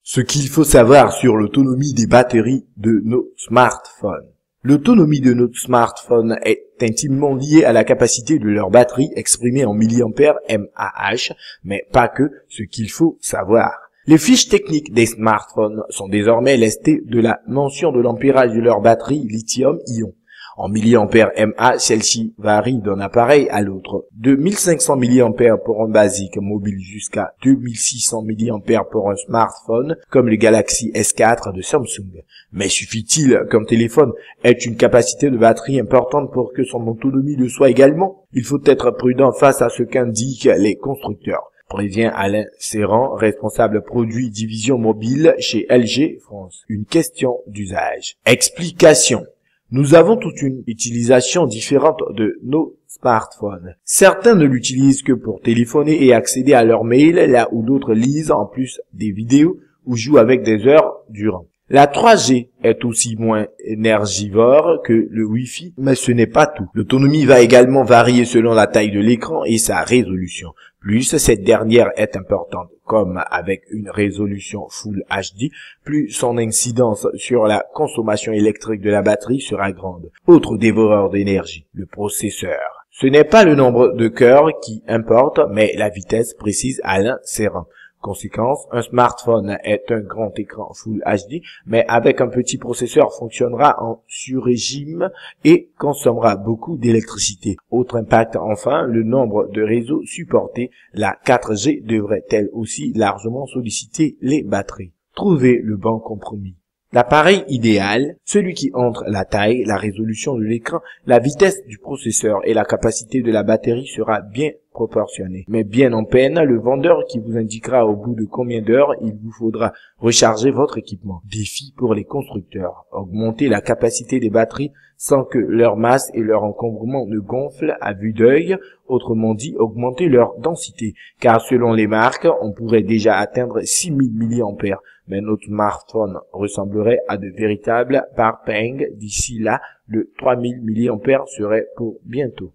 Ce qu'il faut savoir sur l'autonomie des batteries de nos smartphones. L'autonomie de notre smartphone est intimement liée à la capacité de leur batterie exprimée en milliampères mAh, mais pas que ce qu'il faut savoir. Les fiches techniques des smartphones sont désormais lestées de la mention de l'ampérage de leur batterie lithium-ion. En milliampères mAh, celle-ci varie d'un appareil à l'autre. De 1500 mAh pour un basique mobile jusqu'à 2600 mAh pour un smartphone comme le Galaxy S4 de Samsung. Mais suffit-il qu'un téléphone ait une capacité de batterie importante pour que son autonomie le soit également? Il faut être prudent face à ce qu'indiquent les constructeurs. Prévient Alain Serran, responsable produit division mobile chez LG France. Une question d'usage. Explication. Nous avons toute une utilisation différente de nos smartphones. Certains ne l'utilisent que pour téléphoner et accéder à leur mail, là où d'autres lisent en plus des vidéos ou jouent avec des heures durant. La 3G est aussi moins énergivore que le Wi-Fi, mais ce n'est pas tout. L'autonomie va également varier selon la taille de l'écran et sa résolution. Plus cette dernière est importante, comme avec une résolution Full HD, plus son incidence sur la consommation électrique de la batterie sera grande. Autre dévoreur d'énergie, le processeur. Ce n'est pas le nombre de cœurs qui importe, mais la vitesse, précise Alain Serran. Conséquence, un smartphone est un grand écran Full HD, mais avec un petit processeur fonctionnera en sur-régime et consommera beaucoup d'électricité. Autre impact enfin, le nombre de réseaux supportés. La 4G devrait elle aussi largement solliciter les batteries. Trouvez le bon compromis. L'appareil idéal, celui qui entre la taille, la résolution de l'écran, la vitesse du processeur et la capacité de la batterie sera bien proportionné. Mais bien en peine, le vendeur qui vous indiquera au bout de combien d'heures il vous faudra recharger votre équipement. Défi pour les constructeurs. Augmenter la capacité des batteries sans que leur masse et leur encombrement ne gonflent à vue d'œil. Autrement dit, augmenter leur densité. Car selon les marques, on pourrait déjà atteindre 6000 mAh. Mais notre smartphone ressemblerait à de véritables parpaings. D'ici là, le 3000 mAh serait pour bientôt.